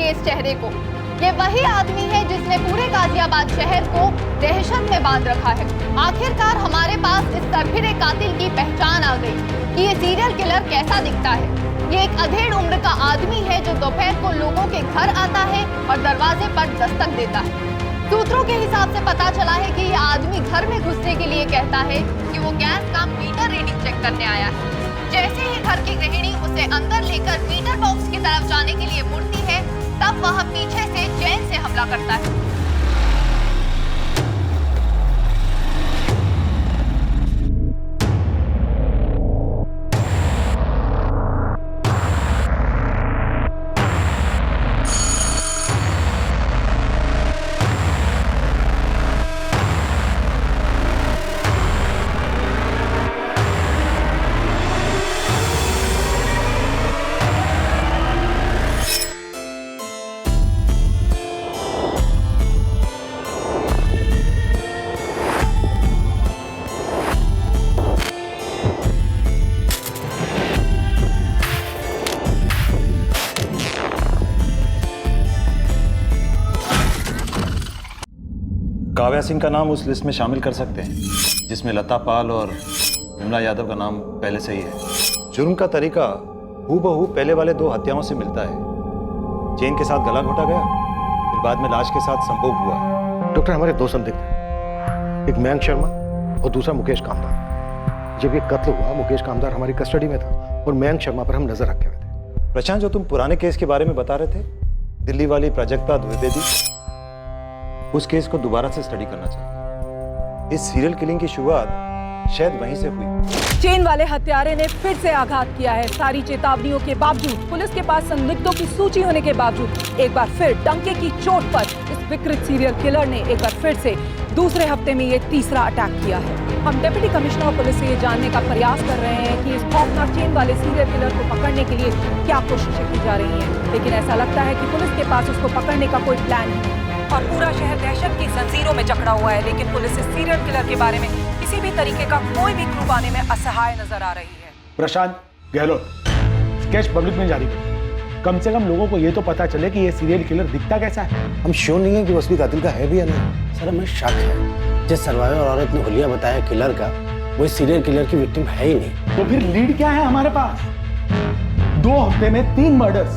लीजिए इस चेहरे को, ये वही आदमी है जिसने पूरे गाजियाबाद शहर को दहशत में बांध रखा है। आखिरकार हमारे पास इस सरफिरे कातिल की पहचान आ गई कि ये सीरियल किलर कैसा दिखता है। ये एक अधेड़ उम्र का आदमी है जो दोपहर को लोगों के घर आता है और दरवाजे पर दस्तक देता है। सूत्रों के हिसाब से पता चला है कि ये आदमी घर में घुसने के लिए कहता है कि वो गैस का मीटर रीडिंग चेक करने आया है। जैसे ही घर की गृहिणी उसे अंदर लेकर मीटर बॉक्स की तरफ जाने के लिए मुड़ती है, तब वह पीछे से चैन से हमला करता है। काव्या सिंह का नाम उस लिस्ट में शामिल कर सकते हैं जिसमें लता पाल और विमला यादव का नाम पहले से ही है। जुर्म का तरीका हूबहू पहले वाले 2 हत्याओं से मिलता है। चेन के साथ गला घोटा गया, फिर बाद में लाश के साथ संभोग हुआ। डॉक्टर, हमारे 2 संदिग्ध हैं, एक मयंक शर्मा और दूसरा मुकेश कामदार। जब ये कत्ल हुआ, मुकेश कामदार हमारी कस्टडी में था और मयंक शर्मा पर हम नजर रखे हुए थे। प्रशांत, जो तुम पुराने केस के बारे में बता रहे थे, दिल्ली वाली प्राजक्ता द्विवेदी, उस केस को दोबारा से स्टडी करना चाहिए। इस सीरियल किलिंग की शुरुआत शायद वहीं से हुई। चेन वाले हत्यारे ने फिर से आघात किया है। सारी चेतावनियों के बावजूद, पुलिस के पास संदिग्धों की सूची होने के बावजूद, एक बार फिर डंके की चोट पर इस विकृत सीरियल किलर ने एक बार फिर से दूसरे हफ्ते में ये तीसरा अटैक किया है। हम डिप्टी कमिश्नर ऑफ पुलिस से ये जानने का प्रयास कर रहे हैं कि इस खौफनाक चेन वाले सीरियल किलर को पकड़ने के लिए क्या कोशिशें की जा रही हैं, लेकिन ऐसा लगता है कि पुलिस के पास उसको पकड़ने का कोई प्लान नहीं और पूरा शहर दहशत की जंजीरों में जकड़ा हुआ है। लेकिन पुलिस इस सीरियल किलर के बारे में किसी भी तरीके का कोई भी क्लू पाने में असहाय नजर आ रही है। प्रशांत गहलोत, स्केच पब्लिक में जारी करें। कम से कम लोगों को ये तो पता चले कि ये सीरियल किलर दिखता कैसा है। हम श्योर नहीं है कि वो असली कातिल का है भी या नहीं। सर, हमें शक है जिस सर्वाइवर औरत ने हुलिया बताया किलर का, वो सीरियल किलर की विक्टिम है ही नहीं। तो फिर लीड क्या है हमारे पास? 2 हफ्ते में 3 मर्डर्स,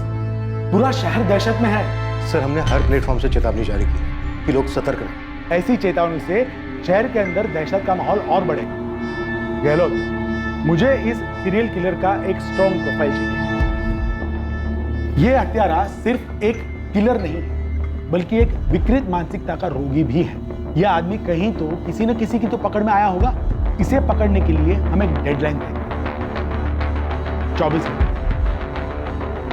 पूरा शहर दहशत में है। सर, हमने हर प्लेटफॉर्म से चेतावनी जारी की कि लोग सतर्क रहें। ऐसी चेतावनी से शहर के अंदर दहशत का माहौल और बढ़ेगा। गहलोत, मुझे इस सीरियल किलर का एक स्ट्रॉन्ग प्रोफाइल चाहिए। ये हत्यारा सिर्फ एक किलर नहीं है, बल्कि एक विकृत मानसिकता का रोगी भी है। यह आदमी कहीं तो किसी न किसी की तो पकड़ में आया होगा। इसे पकड़ने के लिए हम एक डेडलाइन देंगे, 24 घंटे।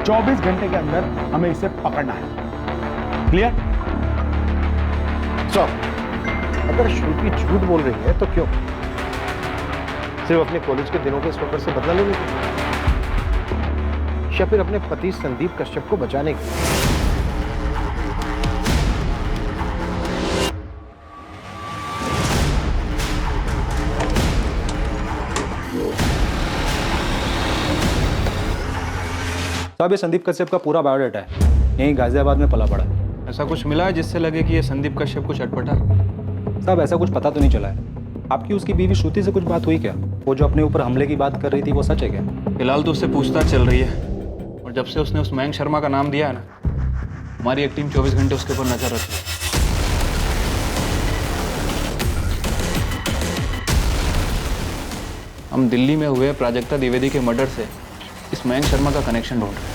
24 घंटे के अंदर हमें इसे पकड़ना है। क्लियर? अगर श्रुति झूठ बोल रही है तो क्यों? सिर्फ अपने कॉलेज के दिनों के स्टॉकर से बदला लेने के लिए, या फिर अपने पति संदीप कश्यप को बचाने के लिए? साहब, ये संदीप कश्यप का पूरा बायोडाटा है, यहीं गाजियाबाद में पला पड़ा है। ऐसा कुछ मिला है जिससे लगे कि ये संदीप कश्यप कुछ अटपटा? साहब, ऐसा कुछ पता तो नहीं चला है। आपकी उसकी बीवी श्रुति से कुछ बात हुई क्या? वो जो अपने ऊपर हमले की बात कर रही थी, वो सच है क्या? फिलहाल तो उससे पूछताछ चल रही है, और जब से उसने उस मयंक शर्मा का नाम दिया है ना, हमारी एक टीम 24 घंटे उसके ऊपर नजर रखी है। हम दिल्ली में हुए प्राजक्ता द्विवेदी के मर्डर से इस मयंक शर्मा का कनेक्शन ढूंढ रहे हैं।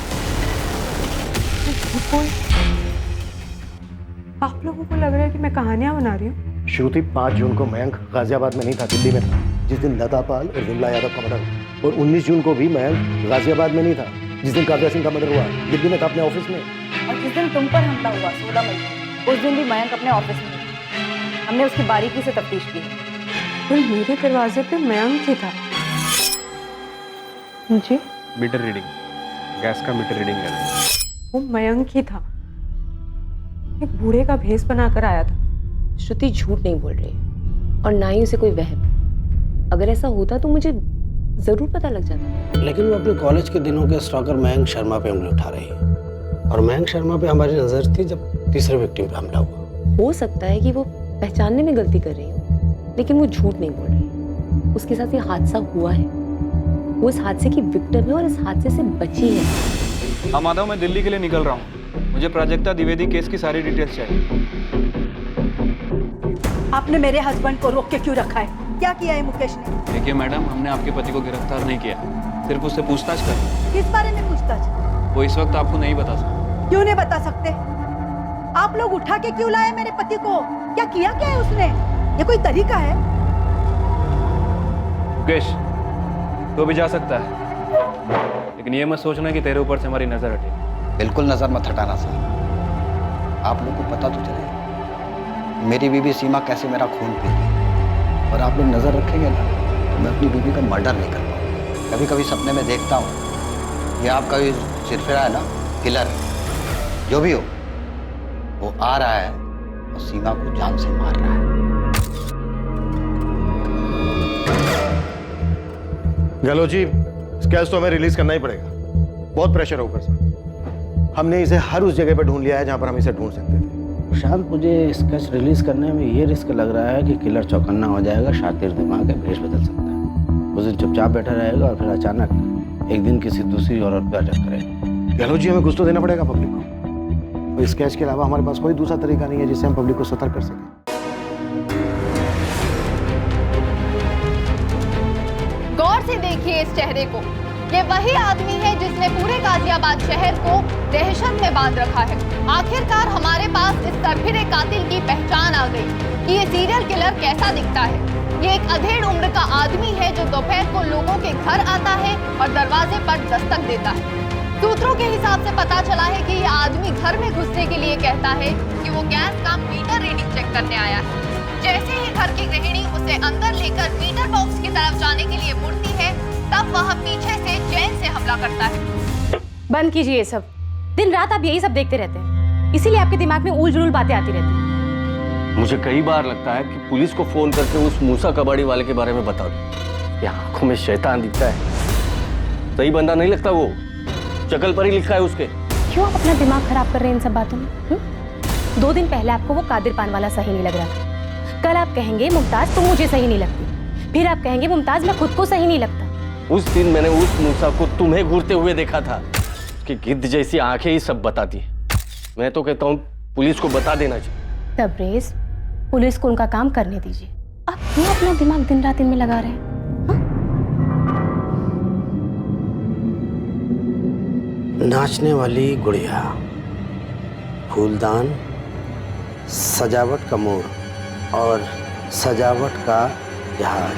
आप लोगों को लग रहा है कि मैं कहानियां बना रही हूँ? श्रुति, 5 जून को मयंक गाजियाबाद में नहीं था, दिल्ली में था, जिस दिन लता पाल और विमला यादव का मर्डर हुआ। और 19 जून को भी मयंक गाजियाबाद में नहीं था, जिस दिन काव्या सिंह का मर्डर हुआ। दिल्ली में था, अपने ऑफिस में। और जिस दिन तुम पर हमला हुआ 16 मई को, उस दिन भी मयंक अपने ऑफिस में था। हमने उसकी बारीकी से तफ्तीश की। पर मेरे दरवाजे पे मयंक ही था। जी? मीटर रीडिंग, गैस का मीटर रीडिंग है। वो मयंक ही था, एक बूढ़े का भेष बनाकर आया था। श्रुति झूठ नहीं बोल रही और ना ही उसे कोई वहम। अगर ऐसा होता तो मुझे जरूर पता लग जाता। लेकिन वो अपने कॉलेज के दिनों के स्टॉकर मयंक शर्मा पे उंगली उठा रही है। और मयंक शर्मा पे हमारी नजर थी जब तीसरे विक्टिम पे हमला हुआ। हो सकता है कि वो पहचानने में गलती कर रही हो, लेकिन वो झूठ नहीं बोल रही। उसके साथ ये हादसा हुआ है, वो इस हादसे की विक्टिम है और इस हादसे से बची है। हाँ माधव, मैं दिल्ली के लिए निकल रहा हूँ। मुझे प्राजक्ता द्विवेदी केस की सारी डिटेल्स चाहिए। आपने मेरे हस्बैंड को रोक के क्यों रखा है? क्या किया है मुकेश ने? देखिए मैडम, हमने आपके पति को गिरफ्तार नहीं किया, सिर्फ उससे पूछताछ कर। किस बारे में पूछताछ? वो इस वक्त आपको नहीं बता सकता। क्यों नहीं बता सकते? आप लोग उठा के क्यों लाए मेरे पति को? क्या किया क्या है उसने? ये कोई तरीका है? मुकेश, तो भी जा सकता है, लेकिन ये मत सोचना कि तेरे ऊपर से हमारी नजर हटे। बिल्कुल नजर मत हटाना सर। आप लोग को पता तो चले मेरी बीवी सीमा कैसे मेरा खून पीती है, और आप लोग नजर रखेंगे ना तो मैं अपनी बीवी का मर्डर नहीं कर पाऊँ। कभी कभी सपने में देखता हूँ ये आपका भी सिरफिरा है ना, किलर, जो भी हो वो आ रहा है और सीमा को जान से मार रहा है। गहलोत जी, इस केस तो हमें रिलीज करना ही पड़ेगा। बहुत प्रेशर है ऊपर से। हमने इसे हर उस जगह पर ढूंढ लिया है जहां पर हम इसे ढूंढ सकते थे। प्रशांत, मुझे स्केच रिलीज करने में ये रिस्क लग रहा है कि किलर चौकन्ना हो जाएगा, शातिर दिमाग है, भेष बदल सकता है। उस दिन चुपचाप बैठा रहेगा और फिर अचानक एक दिन किसी दूसरी औरत पर अटैक करेगा। गहलोत जी, हमें कुछ तो देना पड़ेगा पब्लिक को। तो इस स्केच के अलावा हमारे पास कोई दूसरा तरीका नहीं है जिससे हम पब्लिक को सतर्क कर सकें। गौर से देखिए इस चेहरे को। ये वही आदमी है जिसने पूरे गाजियाबाद शहर को दहशत में बांध रखा है। आखिरकार हमारे पास इस सरफिरे कातिल की पहचान आ गई कि ये सीरियल किलर कैसा दिखता है। ये एक अधेड़ उम्र का आदमी है जो दोपहर को लोगों के घर आता है और दरवाजे पर दस्तक देता है। सूत्रों के हिसाब से पता चला है कि ये आदमी घर में घुसने के लिए कहता है कि वो गैस का मीटर रीडिंग चेक करने आया है। जैसे ही घर की गृहिणी उसे अंदर लेकर मीटर बॉक्स की तरफ जाने के लिए मुड़ती है, तब वह पीछे से चैन से हमला करता है। बंद कीजिए ये सब। दिन रात आप यही सब देखते रहते हैं, इसीलिए आपके दिमाग में उल जुलूल बातें आती रहती हैं। मुझे कई बार लगता है कि पुलिस को फोन करके उस मूसा कबाड़ी वाले के बारे में बता दो। ये आंखों में शैतान दिखता है, सही बंदा नहीं लगता वो। चकल पर ही लिखा है उसके। क्यों आप अपना दिमाग खराब कर रहे हैं इन सब बातों में? 2 दिन पहले आपको वो कादिर पान वाला सही नहीं लग रहा था। कल आप कहेंगे मुमताज तुम मुझे सही नहीं लगती, फिर आप कहेंगे मुमताज मैं खुद को सही नहीं लगता। उस दिन मैंने उस मूसा को तुम्हें घूरते हुए देखा था। उसकी गिद्ध जैसी आंखें ही सब बताती है। मैं तो कहता हूँ पुलिस को बता देना चाहिए। तबरेज, पुलिस को उनका काम करने दीजिए। आप क्यों अपना दिमाग दिन रात इनमें लगा रहे हैं? नाचने वाली गुड़िया, फूलदान, सजावट का मोर और सजावट का जहाज।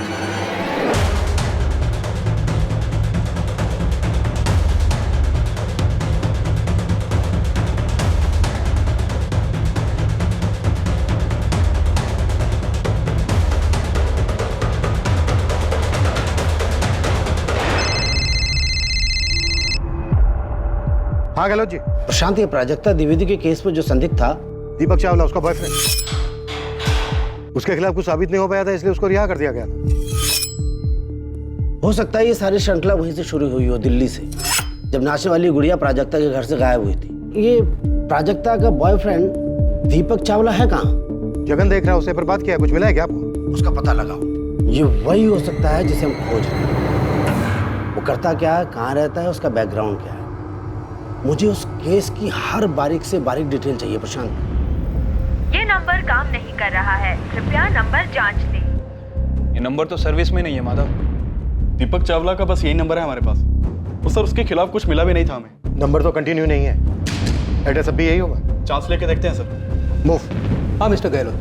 हाँ गहलोत जी। प्रशांत, ये प्राजक्ता द्विवेदी के केस में जो संदिग्ध था, दीपक चावला, उसका बॉयफ्रेंड, उसके खिलाफ कुछ साबित नहीं हो पाया था, इसलिए उसको रिहा कर दिया गया था। हो सकता है ये सारी श्रृंखला वहीं से शुरू हुई हो, दिल्ली से, जब नाचने वाली गुड़िया प्राजक्ता के घर से गायब हुई थी। ये प्राजक्ता का बॉयफ्रेंड दीपक चावला है कहाँ? जगन देख रहा है, उससे पर बात किया, कुछ मिला है क्या आपको? उसका पता लगाओ। ये वही हो सकता है जिसे हम खोज रहे हैं। वो करता क्या है, कहाँ रहता है, उसका बैकग्राउंड क्या है। मुझे उस केस की हर बारीक से बारीक डिटेल चाहिए प्रशांत। ये नंबर काम नहीं कर रहा है, कृपया नंबर जांच लें। ये नंबर तो सर्विस में नहीं है माधव। दीपक चावला का बस यही नंबर है हमारे पास। तो सर उसके खिलाफ कुछ मिला भी नहीं था हमें। नंबर तो कंटिन्यू नहीं है, एड्रेस अब भी यही होगा। चांस लेके देखते हैं सर। मूव। हाँ मिस्टर गहलोत,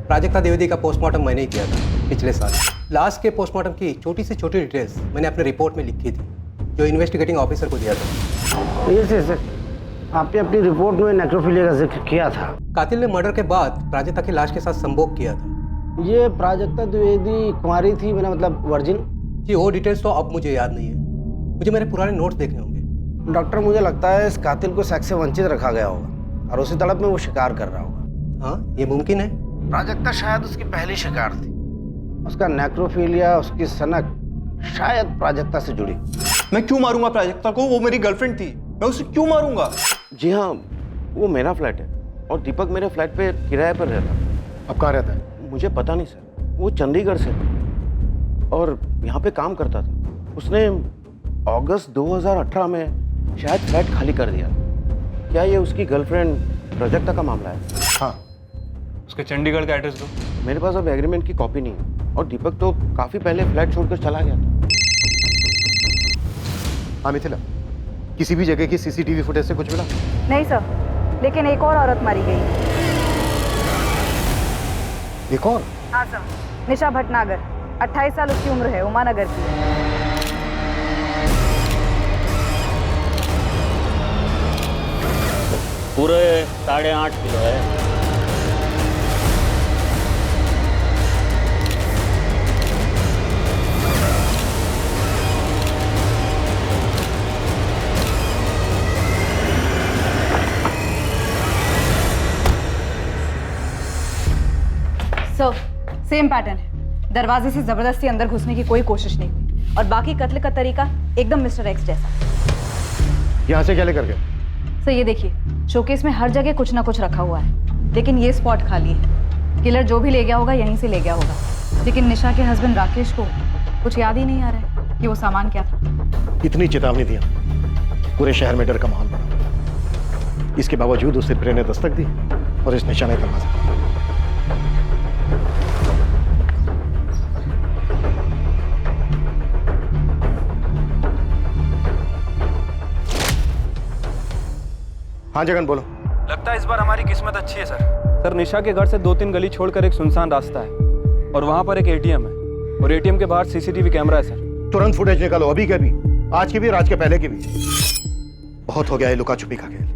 प्राजक्ता द्विवेदी का पोस्टमार्टम मैंने ही किया था पिछले साल। लास्ट के पोस्टमार्टम की छोटी से छोटी डिटेल्स मैंने अपने रिपोर्ट में लिखी थी, जो इन्वेस्टिगेटिंग ऑफिसर को दिया था। ये आपने अपनी रिपोर्ट में नेक्रोफिलिया का जिक्र किया था। कातिल ने मर्डर के बाद प्राजक्ता की लाश के साथ संभोग किया था। ये प्राजक्ता द्विवेदी कुंवारी थी, मेरा मतलब वर्जिन? जी वो डिटेल्स तो अब मुझे याद नहीं है, मुझे मेरे पुराने नोट्स देखने होंगे। डॉक्टर, मुझे लगता है इस कातिल को सेक्स से वंचित रखा गया होगा और उसी तड़प में वो शिकार कर रहा होगा। हाँ, ये मुमकिन है। प्राजक्ता शायद उसकी पहली शिकार थी। उसका नेक्रोफिलिया, उसकी सनक शायद प्राजक्ता से जुड़ी। मैं क्यों मारूंगा प्राजक्ता को? वो मेरी गर्लफ्रेंड थी, मैं उसे क्यों मारूंगा? जी हाँ, वो मेरा फ्लैट है और दीपक मेरे फ्लैट पे किराए पर रहता है। अब कहाँ रहता है? मुझे पता नहीं सर, वो चंडीगढ़ से और यहाँ पे काम करता था। उसने अगस्त 2018 में शायद फ्लैट खाली कर दिया। क्या ये उसकी गर्लफ्रेंड प्रोजेक्टा का मामला है? हाँ। उसके चंडीगढ़ का एड्रेस दो। मेरे पास अब एग्रीमेंट की कॉपी नहीं है और दीपक तो काफी पहले फ्लैट छोड़कर चला गया था। हाँ मिथिला, किसी भी जगह की सीसीटीवी फुटेज से कुछ मिला? नहीं सर, लेकिन एक और औरत मारी गई। एक और? हाँ सर, निशा भटनागर, 28 साल उसकी उम्र है, उमानगर की है। पूरे 8.5 किलो है। सर, सेम पैटर्न है। दरवाजे से जबरदस्ती अंदर घुसने की कोई कोशिश नहीं हुई और बाकी कत्ल का तरीका एकदम मिस्टर एक्स जैसा। यहाँ से क्या लेकर गए? सर ये देखिए, शोकेस में हर जगह कुछ ना कुछ रखा हुआ है, लेकिन ये स्पॉट खाली है। किलर जो भी ले गया होगा यहीं से ले गया होगा, लेकिन निशा के हस्बैंड राकेश को कुछ याद ही नहीं आ रहा है कि वो सामान क्या था। इतनी चेतावनी दिया, पूरे शहर में डर का माहौल बना। इसके बावजूद उसे प्रेम ने दस्तक दी और इस निशाने पर नजर। हाँ जगन बोलो। लगता है इस बार हमारी किस्मत अच्छी है सर। निशा के घर से 2-3 गली छोड़कर एक सुनसान रास्ता है और वहाँ पर एक एटीएम है और एटीएम के बाहर सीसीटीवी कैमरा है सर। तुरंत फुटेज निकालो, अभी के अभी, आज की भी और आज के पहले की भी। बहुत हो गया है लुका छुपी का खेल।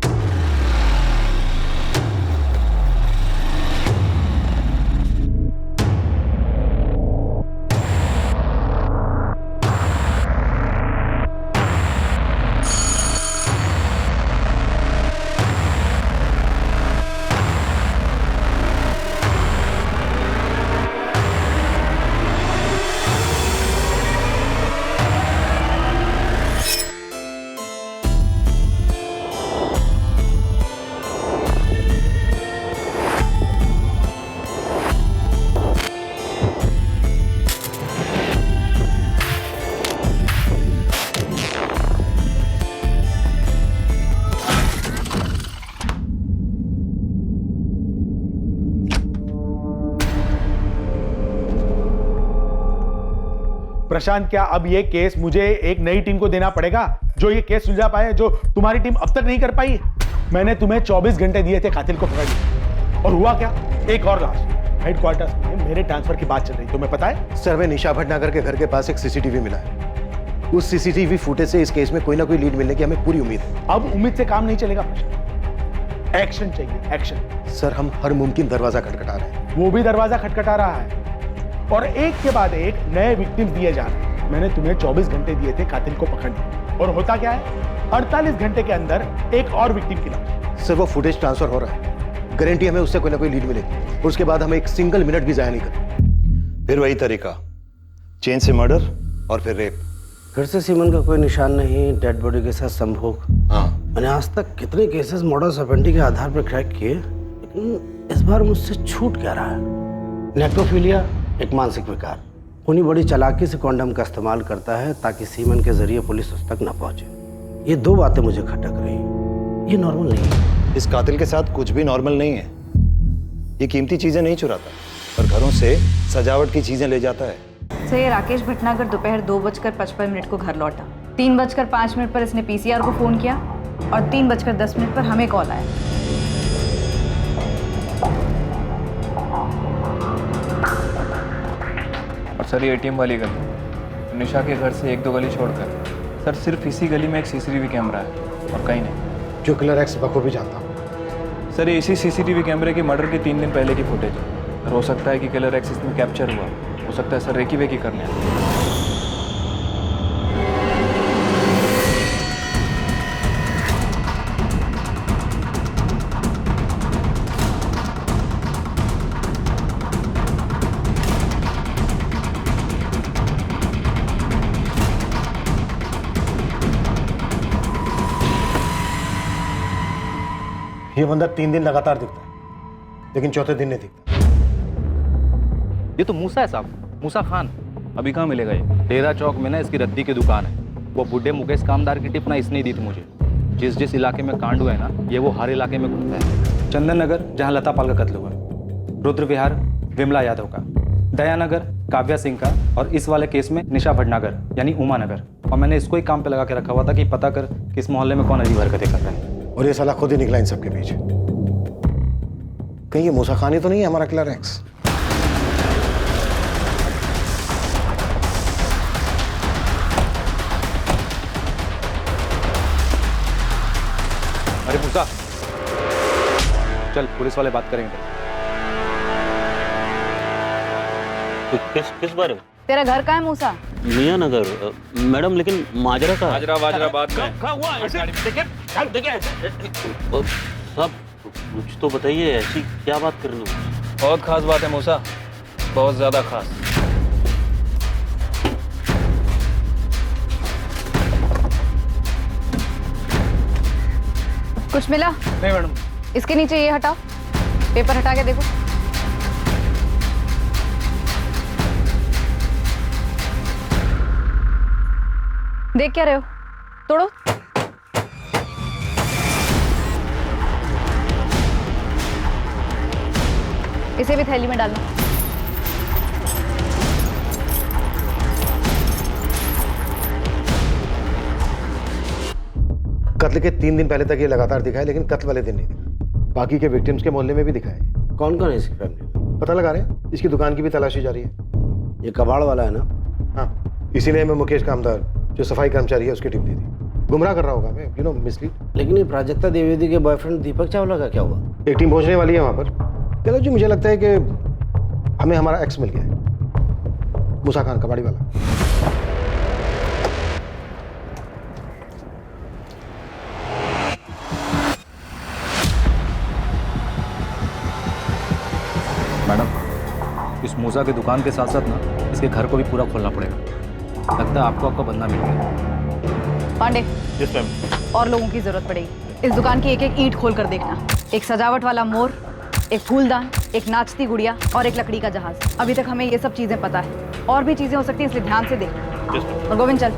प्रशांत, क्या अब ये केस मुझे एक नई टीम को देना पड़ेगा जो ये केस सुलझा पाए, जो तुम्हारी टीम अब तक नहीं कर पाई? मैंने तुम्हें 24 घंटे दिए थे कातिल को पकड़ने, और हुआ क्या? एक और लाश। हेडक्वार्टर्स में मेरे ट्रांसफर की बात चल रही, तुम्हें पता है? सर, हमें निशा भटनागर के घर के पास एक सीसीटीवी मिला है। उस सीसीटीवी फुटेज से इस केस में कोई ना कोई लीड मिलने की हमें पूरी उम्मीद है। अब उम्मीद से काम नहीं चलेगा प्रशांत, एक्शन चाहिए, एक्शन। सर, हम हर मुमकिन दरवाजा खटखटा रहे हैं। वो भी दरवाजा खटखटा रहा है और एक के बाद एक नए विक्टिम दिए जा रहे हैं। मैंने तुम्हें 24 घंटे दिए थे कातिल को पकड़ने, और होता क्या है? 48 घंटे के अंदर एक और विक्टिम की लाश। सर, वो फुटेज ट्रांसफर हो रहा है, गारंटी हमें उससे कोई ना कोई लीड मिलेगी और उसके बाद हम एक सिंगल मिनट भी जाया नहीं करेंगे। फिर वही तरीका, चेन से मर्डर और फिर रेप। फिर से सीमन का कोई निशान नहीं, डेड बॉडी के साथ संभोग। हाँ, मैंने आज तक कितने केसेस मॉडस ऑपरेंडी के आधार पर क्रैक किए, लेकिन इस बार मुझसे छूट क्या रहा है? नेक्रोफिलिया एक मानसिक विकार, खूनी बड़ी चालाकी से कॉन्डम का इस्तेमाल करता है ताकि सीमन के जरिए पुलिस उस तक न पहुंचे। ये दो बातें मुझे खटक रही, ये नॉर्मल नहीं है। इस कातिल के साथ कुछ भी नॉर्मल नहीं है। ये कीमती चीजें नहीं चुराता, पर घरों से सजावट की चीजें ले जाता है। सर, ये राकेश भटनागर दोपहर 2:55 को घर लौटा। 3:05 पर इसने पीसीआर को फोन किया और 3:10 पर हमें कॉल आया। और सर, ये एटीएम वाली गली, निशा के घर से 1-2 गली छोड़कर सर सिर्फ इसी गली में एक सीसीटीवी कैमरा है और कहीं नहीं। जो किलर एक्स बखूबी जानता हूँ। सर, ये इसी सीसीटीवी कैमरे की मर्डर के 3 दिन पहले की फुटेज है। हो सकता है कि किलर एक्स इसमें कैप्चर हुआ, हो सकता है सर रेकी वेकी करने आए। ये बंदा 3 दिन लगातार दिखता है, लेकिन चौथे दिन नहीं दिखता। ये तो मूसा है साहब, मूसा खान। अभी कहाँ मिलेगा ये? डेरा चौक में ना इसकी रद्दी की दुकान है। वो बुढ़े मुकेश कामदार की टिप ना इसने दी थी मुझे। जिस जिस इलाके में कांड हुआ है ना, ये वो हर इलाके में घूमता है। चंदन नगर जहाँ लता पाल का कत्ल हुआ, रुद्र विहार विमला यादव का, दयानगर काव्या सिंह का, और इस वाले केस में निशा भटनागर यानी उमा नगर। और मैंने इसको ही काम पे लगा के रखा हुआ था कि पता कर किस मोहल्ले में कौन अजीब हरकतें कर रहा है। और ये साला खुद ही निकला इन सबके बीच। कहीं ये मूसा खान ही तो नहीं है हमारा किलर एक्स? अरे मूसा, चल पुलिस वाले बात करेंगे। किस बारे में? तेरा घर कहाँ है मूसा? मियां नगर मैडम, लेकिन माजरा का माजरा बात में सब कुछ तो बताइए, ऐसी क्या बात करनी है? बहुत खास बात है मूसा, बहुत ज्यादा खास। कुछ मिला? नहीं मैडम। इसके नीचे ये हटाओ, पेपर हटा के देखो। देख क्या रहे हो? तोड़ो। इसे भी थैली में डालना। कत्ल के 3 दिन पहले तक ये लगातार दिखा है, लेकिन कत्ल वाले दिन नहीं दिखा। बाकी के विक्टिम्स के मोहल्ले में भी दिखा है। कौन कौन है इसकी फैमिली? पता लगा रहे हैं, इसकी दुकान की भी तलाशी जारी है। ये कबाड़ वाला है ना? हाँ, इसीलिए मैं मुकेश कामदार जो सफाई कर्मचारी है उसकी टिप दी थी। गुमराह कर रहा होगा मैं, यू नो, मिसलीड। लेकिन ये प्राजक्ता द्विवेदी के बॉयफ्रेंड दीपक चावला का क्या हुआ? एक टीम पहुंचने वाली है वहां पर। चलो जी, मुझे लगता है कि हमें हमारा एक्स मिल गया है, मूसा खान कबाड़ी वाला। मैडम, इस मूसा की दुकान के साथ साथ ना इसके घर को भी पूरा खोलना पड़ेगा। लगता है आपको आपका बंदा मिल गया। Pandey, yes ma'am. और लोगों की जरूरत पड़ेगी। इस दुकान की एक एक ईंट खोल कर देखना। एक सजावट वाला मोर, एक फूलदान, एक नाचती गुड़िया और एक लकड़ी का जहाज। अभी तक हमें ये सब चीजें पता है, और भी चीजें हो सकती हैं, इसलिए ध्यान से देख। और गोविंद चल।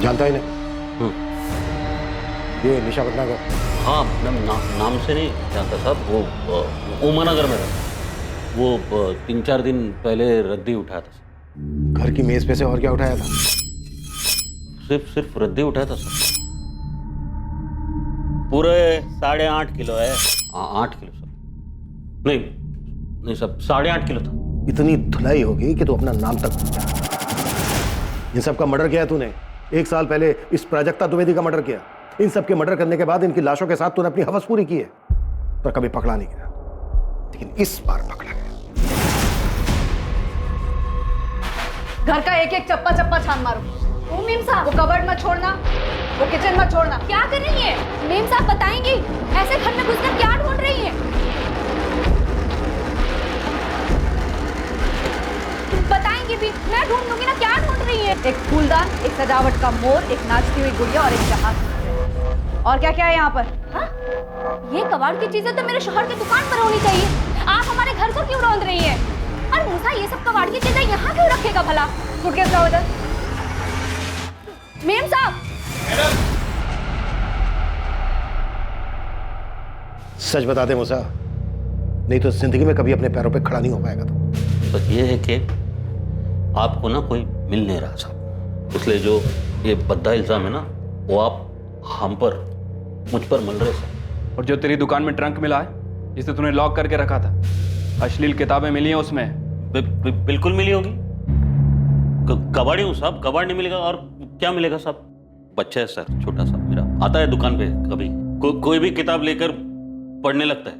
जानता ही नहीं ये निशा भटनागर? हाँ मैम, नाम से नहीं जानता साहब। वो उमानगर में रहता। वो 3-4 दिन पहले रद्दी उठाया था। घर की मेज पे से और क्या उठाया था? सिर्फ रद्दी उठाया था सर। पूरे 8.5 किलो है। 8 किलो सर। नहीं सर, 8.5 किलो था। इतनी धुलाई होगी कि तू अपना नाम तक भूल जाए। इन सब का मर्डर किया है तूने। 1 साल पहले इस प्राजक्ता द्विवेदी का मर्डर किया। इन सब के मर्डर करने के बाद इनकी लाशों के साथ तूने अपनी हवस पूरी की है, पर कभी पकड़ा नहीं गया। लेकिन इस बार पकड़ा गया। घर का एक एक चप्पा चप्पा छान मारो। मेम साहब, वो कबर्ड मत छोड़ना, वो किचन मत छोड़ना। क्या कर रही है? मेम साहब बताएंगी, ऐसे घर में घुसकर क्या ढूंढ रही है? बताएंगी भी, मैं ढूंढ लूंगी ना, क्या ढूंढ रही है? एक फूलदान, एक सजावट का मोर, एक नाचती हुई गुड़िया और एक जहाज। और क्या क्या है यहाँ पर? हाँ? ये कबाड़ की चीजें तो मेरे शोहर की दुकान पर होनी चाहिए। आप हमारे घर को क्यों ढूंढ रही है? और मूसा ये सब कबाड़ की चीजें यहाँ क्यों रखेगा भला? सूटकेस लाओ इधर। मेम साहब, सच बता दे मूसा, नहीं तो जिंदगी में कभी अपने पैरों पे खड़ा नहीं हो पाएगा। तो ये है कि आपको ना कोई मिल नहीं रहा साहब, इसलिए जो ये बद्दा इल्जाम है ना, वो आप हम पर, मुझ पर मल रहे साहब। और जो तेरी दुकान में ट्रंक मिला है, जिसे तूने लॉक करके रखा था, अश्लील किताबें मिली हैं उसमें? बिल्कुल मिली होगी। कबाड़ी हूँ साहब, कबाड़ नहीं मिलेगा और क्या मिलेगा साहब? बच्चा है सर, छोटा सा मेरा, आता है दुकान पे कभी, कोई भी किताब लेकर पढ़ने लगता है,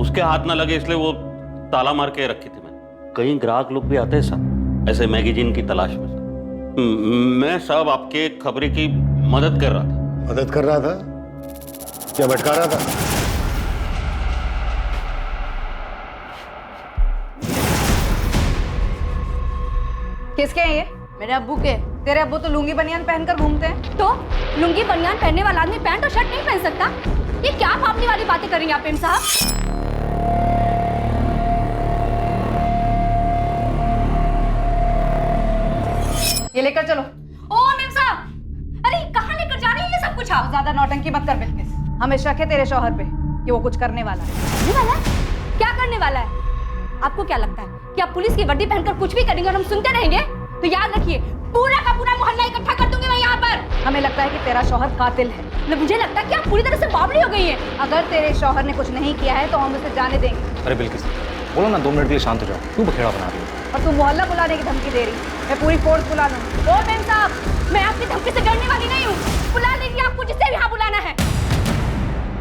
उसके हाथ ना लगे इसलिए वो ताला मार के रखी थी मैंने। कई ग्राहक लोग भी आते हैं साहब ऐसे मैगजीन की तलाश में साहब। मैं साहब आपके खबरी की मदद कर रहा था। मदद कर रहा था? क्या भटका रहा था? किसके हैं ये? मेरे अब्बू के। तेरे अब्बू तो लुंगी बनियान पहनकर घूमते हैं। तो लुंगी बनियान पहनने वाला आदमी पैंट और शर्ट नहीं पहन सकता? ये क्या फापने वाली बातें कर रही हैं आप मेम साहब? ये लेकर चलो। ओ मेम साहब, अरे कहाँ लेकर जा रही है ये सब कुछ आप? ज्यादा नौटंकी मत कर बिल्किस। हमें शक है तेरे शौहर पे कि वो कुछ करने वाला है। करने वाला है? क्या करने वाला है? आपको क्या लगता है कि आप पुलिस की वर्दी पहनकर कुछ भी करेंगे और हम सुनते रहेंगे? तो याद रखिए, पूरा का पूरा मोहल्ला इकट्ठा कर दूंगी मैं यहाँ पर। हमें लगता है कि तेरा शौहर कातिल है। मुझे लगता है कि आप पूरी तरह से बावली हो गई हैं। अगर तेरे शौहर ने कुछ नहीं किया है तो हम उसे जाने देंगे। अरे बिल्किस, बोलो ना 2 मिनट के लिए शांत हो जाओ, क्यों बखेड़ा बना रही हो? और तू मोहल्ला बुलाने की धमकी दे रही। मैं पूरी फोर्स बुला लूंगी। ओ मेम साहब, मैं आपकी धमकी से डरने वाली नहीं हूँ। बुला लीजिए आपको जिसे यहाँ बुलाना है।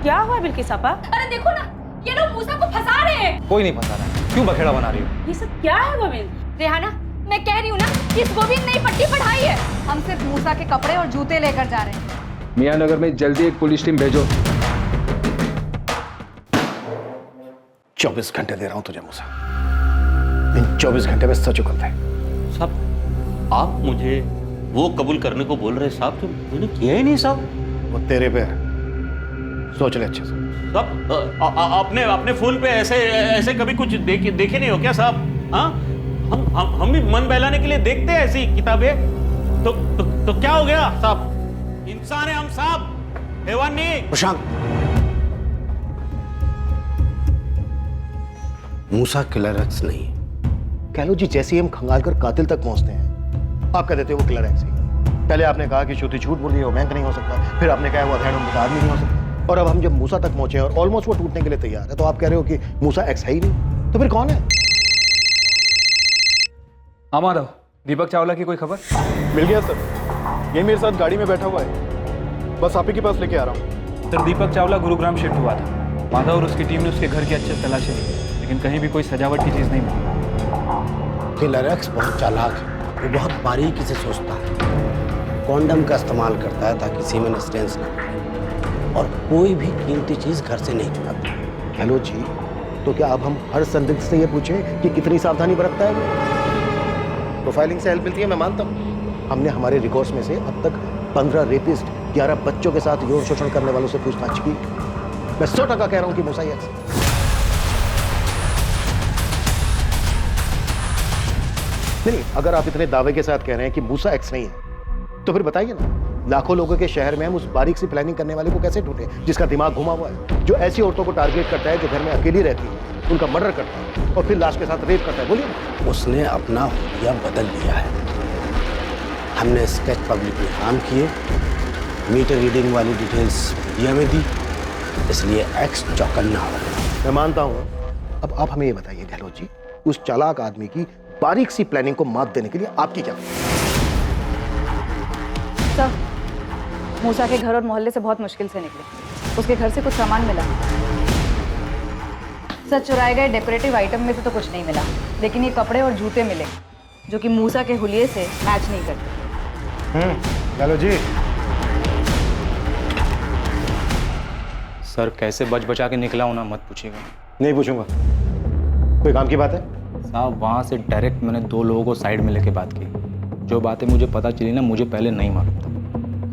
क्या हुआ बिल्किस आपा? अरे देखो ना, ये लोग मूसा को फंसा रहे हैं। कोई नहीं फंसा रहा है, क्यों बखेड़ा बना रही हो? ये सब क्या है गोविंद? रेहाना, मैं कह रही हूँ ना कि इस गोविंद ने पट्टी पढ़ाई है। हम सिर्फ मूसा के कपड़े और जूते लेकर जा रहे हैं। मियाँ नगर में जल्दी एक पुलिस टीम भेजो। 24 घंटे दे रहा हूं तुझे मूसा। इन 24 घंटे में सच उगलता है। साहब, आप मुझे वो कबूल करने को बोल रहे साहब, तो मैंने किया ही नहीं साहब। वो तेरे पे है, सोच ले अच्छे से। साहब, अपने फोन पे ऐसे कभी कुछ देखे नहीं हो क्या साहब? हाँ, हम भी मन बहलाने के लिए देखते हैं ऐसी किताबें। तो क्या हो गया साहब? इंसान है हम साहब, हैवान नहीं। प्रशांत, मूसा किलर एक्स नहीं। कह लो जी, जैसे ही हम खंगाल कर कातिल तक पहुंचते हैं, आप कह देते हो वो किलर एक्स ही। पहले आपने कहा कि श्रुति झूठ बोल रही है, वो बैंक नहीं हो सकता। फिर आपने कहा वो अधेड़ उनका आदमी नहीं हो सकता। और अब हम जब मूसा तक पहुंचे और ऑलमोस्ट वो टूटने के लिए तैयार है, तो आप कह रहे हो कि मूसा एक्स है ही नहीं। तो फिर कौन है? हाँ माधव, दीपक चावला की कोई खबर? मिल गया सर, ये मेरे साथ गाड़ी में बैठा हुआ है, बस आप ही के पास लेके आ रहा हूँ। सर, दीपक चावला गुरुग्राम शिफ्ट हुआ था। माधव और उसकी टीम ने उसके घर की अच्छे से तलाशी ली, लेकिन कहीं भी कोई सजावट की चीज़ नहीं मिली। किलर एक्स बहुत चालाक है, वो बहुत बारीकी से सोचता है। कॉन्डम का इस्तेमाल करता है ताकि सीमेन स्टेन्स ना मिले, और कोई भी कीमती चीज़ घर से नहीं चुराता। हेलो जी, तो क्या अब हम हर संदिग्ध से ये पूछें कि कितनी सावधानी बरतता है वो? प्रोफाइलिंग से हेल्प मिलती है, मैं मानता हूँ। हमने हमारे रिकॉर्ड्स में से अब तक 15 रेपिस्ट, 11 बच्चों के साथ यौन शोषण करने वालों से पूछताछ की। मैं 100% कह रहा हूँ कि मूसा ही एक्स। नहीं, अगर आप इतने दावे के साथ कह रहे हैं कि मूसा एक्स नहीं है, तो फिर बताइए ना, लाखों लोगों के शहर में हम उस बारीक सी प्लानिंग करने वाले को कैसे ढूंढे, जिसका दिमाग घुमा हुआ है, जो ऐसी औरतों को टारगेट करता है जो घर में अकेली रहती है, उनका मर्डर करता है और फिर लाश के साथ रेप करता है। बोलिए। उसने अपना हुलिया बदल लिया है। हमने स्केच पब्लिक में काम किए, मीटर रीडिंग वाली डिटेल्स मीडिया में दी, इसलिए एक्स चौकन्ना हो गया। मैं मानता हूँ। अब आप हमें ये बताइए गहलोत जी, उस चालाक आदमी की बारीक सी प्लानिंग को मात देने के लिए आपकी क्या? सर, मूसा के घर और मोहल्ले से बहुत मुश्किल से निकले। उसके घर से कुछ सामान मिला। सर, चुराए गए डेकोरेटिव आइटम में से तो कुछ नहीं मिला, लेकिन ये कपड़े और जूते मिले जो कि मूसा के हुलिये से मैच नहीं करते। चलो जी। सर, कैसे बच बचा के निकला हूं ना, मत पूछिएगा। नहीं पूछूंगा। कोई काम की बात है? साहब, वहाँ से डायरेक्ट मैंने 2 लोगों को साइड में लेके बात की। जो बातें मुझे पता चली ना, मुझे पहले नहीं मालूम था।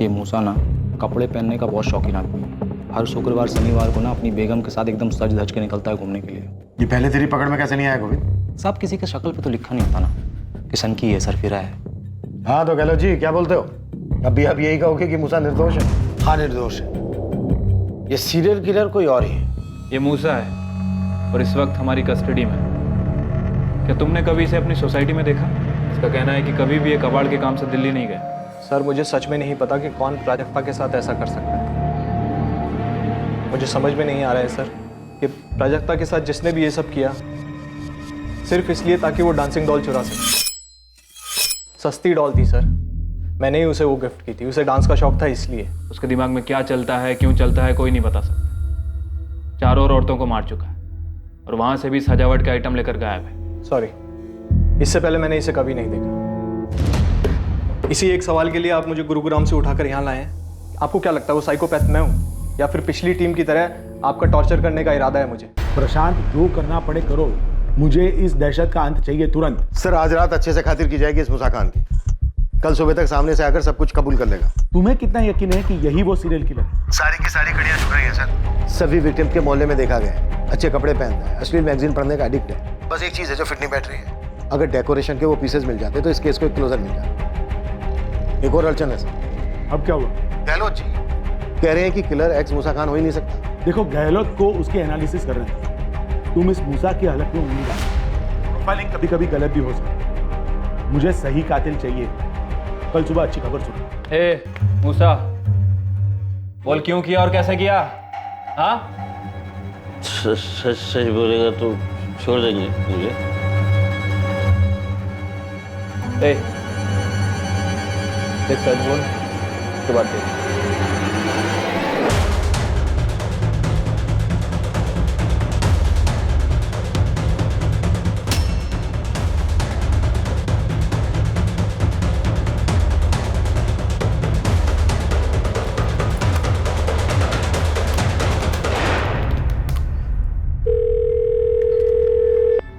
ये मूसा ना कपड़े पहनने का बहुत शौकीन आदमी है। हर शुक्रवार शनिवार को ना अपनी बेगम के साथ एकदम सज धज के निकलता है घूमने के लिए। ये पहले तेरी पकड़ में कैसे नहीं आया गोविंद? साहब, किसी के शक्ल पे तो लिखा नहीं होता ना कि सन की है सरफिरा है। हाँ तो गहलोत जी, क्या बोलते हो? अभी आप यही कहोगे कि मूसा निर्दोष है? हाँ, निर्दोष है। ये सीरियल किलर कोई और ही है। ये मूसा है और इस वक्त हमारी कस्टडी में है। क्या तुमने कभी इसे अपनी सोसाइटी में देखा? इसका कहना है कि कभी भी ये कबाड़ के काम से दिल्ली नहीं गया। सर, मुझे सच में नहीं पता कि कौन प्राजक्ता के साथ ऐसा कर सकता है। मुझे समझ में नहीं आ रहा है सर कि प्राजक्ता के साथ जिसने भी ये सब किया सिर्फ इसलिए ताकि वो डांसिंग डॉल चुरा सके। सस्ती डॉल थी सर, मैंने ही उसे वो गिफ्ट की थी। उसे डांस का शौक था, इसलिए। उसके दिमाग में क्या चलता है, क्यों चलता है, कोई नहीं बता सकता। 4 और औरतों को मार चुका है और वहां से भी सजावट के आइटम लेकर गायब है। सॉरी, इससे पहले मैंने इसे कभी नहीं देखा। इसी एक सवाल के लिए आप मुझे गुरुग्राम से उठाकर यहाँ लाए हैं। आपको क्या लगता है वो साइकोपैथ मैं हूँ, या फिर पिछली टीम की तरह आपका टॉर्चर करने का इरादा है मुझे? प्रशांत, जो करना पड़े करो, मुझे इस दहशत का अंत चाहिए तुरंत। सर आज रात अच्छे से खातिर की जाएगी इस मूसा खान की। कल सुबह तक सामने से आकर सब कुछ कबूल कर लेगा। तुम्हें कितना यकीन है कि यही वो सीरियल किलर है? सारी की सारी कड़ियां झुक रही हैं सर। सभी विक्टिम के मोहल्ले में देखा गया है, अच्छे कपड़े पहनता है, अश्लील मैगजीन पढ़ने का एडिक्ट है। बस एक चीज है जो फिट नहीं बैठ रही है। अगर डेकोरेशन के वो पीसेस मिल जाते तो इस केस को एक क्लोजर मिल जाता। एक और अड़चन है सर। अब क्या हुआ? गहलोत जी कह रहे हैं कि किलर एक्स मूसा खान हो ही नहीं सकता। देखो, गहलोत को उसके एनालिसिस कर रहे हैं, तुम इस मूसा की हालत में उम्मीद है। प्रोफाइलिंग कभी कभी गलत भी हो सकती है। मुझे सही कातिल चाहिए। कल सुबह अच्छी खबर सुनो। ए मूसा, बोल क्यों किया और कैसे किया? हाँ, सच बोलेगा तो छोड़ देंगे मुझे। ए देख, सच बोल, उसके बाद देख।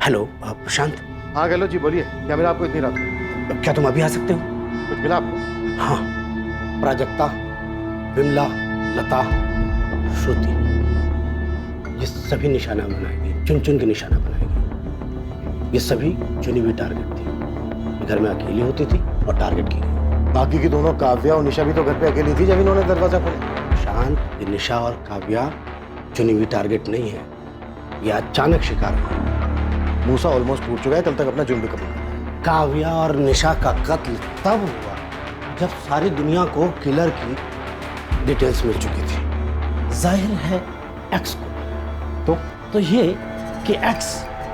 हेलो प्रशांत। हाँ गहलोत जी बोलिए, क्या मिला आपको इतनी रात? क्या तुम अभी आ सकते हो? कुछ मिला आपको? हाँ, प्राजक्ता, विमला, लता, श्रुति, ये सभी निशाना बनाएगी, चुन चुन के निशाना बनाएगी। ये सभी चुनी हुई टारगेट थी। घर में अकेली होती थी और टारगेट की गई। बाकी की दोनों काव्या और निशा भी तो घर पे अकेली थी जब इन्होंने दरवाजा खोला। शांत, ये निशा और काव्या चुनी हुई टारगेट नहीं है, ये अचानक शिकार हुआ। मूसा ऑलमोस्ट टूट चुका है, कल तक अपना जुर्म भी कबूल कर। काव्या और निशा का कत्ल तब हुआ जब सारी दुनिया को किलर की डिटेल्स मिल चुकी थी। जाहिर है एक्स को। तो ये कि एक्स